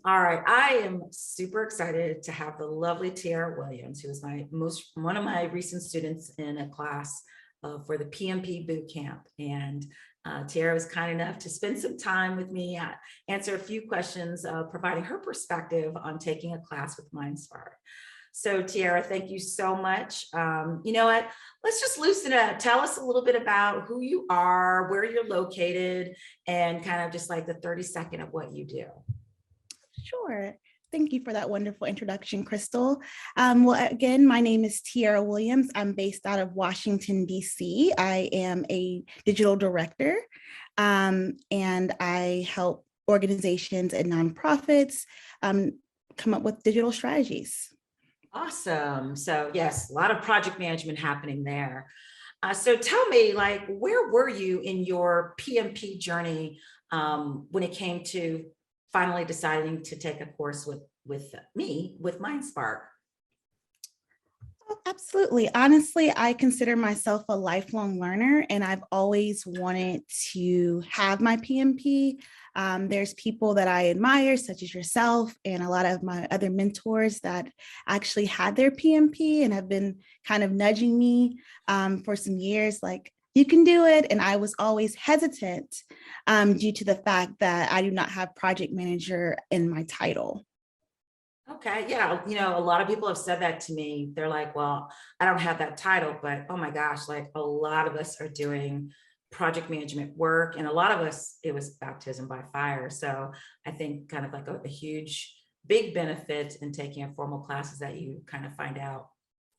All right, I am super excited to have the lovely Tiara Williams, who is one of my recent students in a class for the PMP boot camp. And Tiara was kind enough to spend some time with me, answer a few questions, providing her perspective on taking a class with MindsparQ. So Tiara, thank you so much. You know what? Let's just loosen it up. Tell us a little bit about who you are, where you're located, and kind of just like the 30-second of what you do. Sure. Thank you for that wonderful introduction, Crystal. Well, again, my name is Tiara Williams. I'm based out of Washington, D.C. I am a digital director, and I help organizations and nonprofits come up with digital strategies. Awesome. So yes, a lot of project management happening there. So tell me, like, where were you in your PMP journey when it came to finally deciding to take a course with MindsparQ? Oh, absolutely. Honestly, I consider myself a lifelong learner, and I've always wanted to have my PMP. There's people that I admire, such as yourself and a lot of my other mentors that actually had their PMP and have been kind of nudging me for some years, like, you can do it. And I was always hesitant due to the fact that I do not have project manager in my title. Okay, yeah, a lot of people have said that to me. They're like, well, I don't have that title, but oh my gosh, like a lot of us are doing project management work, and a lot of us, it was baptism by fire. So I think kind of like a huge, big benefit in taking a formal class is that you kind of find out,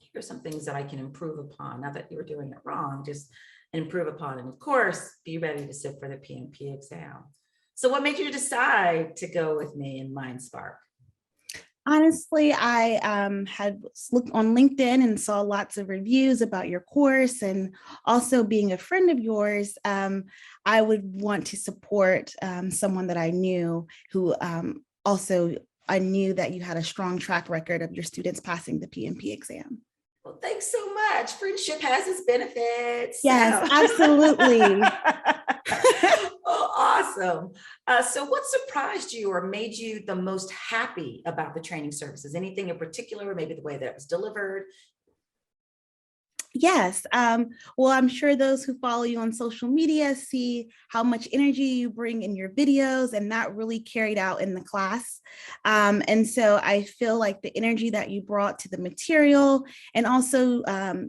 here's some things that I can improve upon. Not that you were doing it wrong, just improve upon. And of course, be ready to sit for the PMP exam. So what made you decide to go with me in MindsparQ? Honestly, I had looked on LinkedIn and saw lots of reviews about your course, and also being a friend of yours, I would want to support someone that I knew who also I knew that you had a strong track record of your students passing the PMP exam. Well, thanks so much. Friendship has its benefits. Yes, absolutely. Oh, awesome. So what surprised you or made you the most happy about the training services? Anything in particular, maybe the way that it was delivered? Yes. Well, I'm sure those who follow you on social media see how much energy you bring in your videos, and that really carried out in the class. And so I feel like the energy that you brought to the material, and also,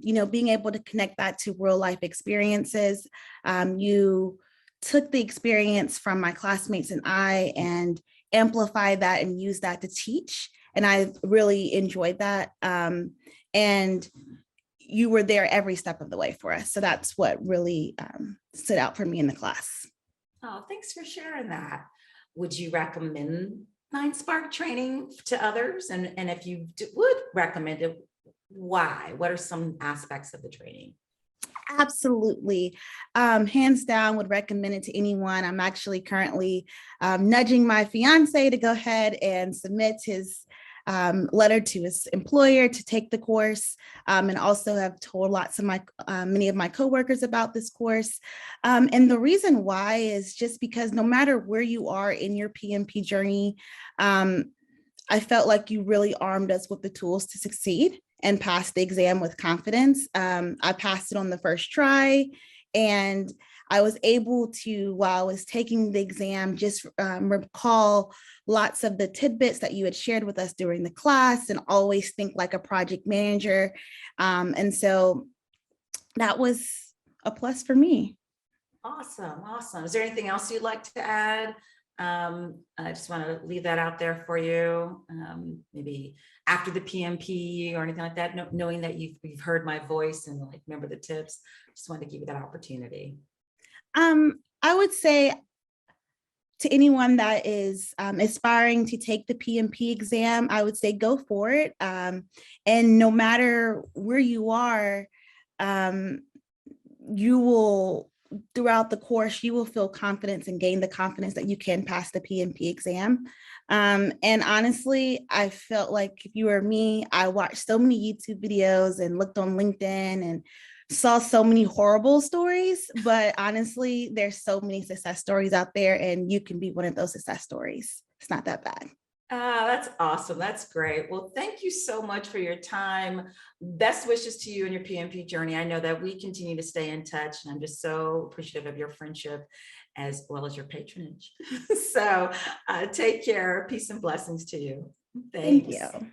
being able to connect that to real life experiences. You took the experience from my classmates and I and amplified that and used that to teach. And I really enjoyed that. And you were there every step of the way for us. So that's what really stood out for me in the class. Oh, thanks for sharing that. Would you recommend MindsparQ training to others? And if you would recommend it, why? What are some aspects of the training? Absolutely. Hands down, would recommend it to anyone. I'm actually currently nudging my fiance to go ahead and submit his letter to his employer to take the course, and also have told many of my coworkers about this course. And the reason why is just because no matter where you are in your PMP journey, I felt like you really armed us with the tools to succeed and pass the exam with confidence. I passed it on the first try, and I was able to, while I was taking the exam, just recall lots of the tidbits that you had shared with us during the class, and always think like a project manager. And so that was a plus for me. Awesome. Awesome. Is there anything else you'd like to add? I just want to leave that out there for you. Maybe after the PMP or anything like that, knowing that you've heard my voice and like remember the tips. Just wanted to give you that opportunity. I would say to anyone that is aspiring to take the PMP exam, I would say go for it. And no matter where you are, you will, throughout the course, you will feel confidence and gain the confidence that you can pass the PMP exam. And honestly, I felt like if you were me, I watched so many YouTube videos and looked on LinkedIn and saw so many horrible stories, but honestly, there's so many success stories out there, and you can be one of those success stories. It's not that bad. That's awesome. That's great. Well, thank you so much for your time. Best wishes to you and your PMP journey. I know that we continue to stay in touch, and I'm just so appreciative of your friendship as well as your patronage. So take care. Peace and blessings to you. Thank Thanks. you.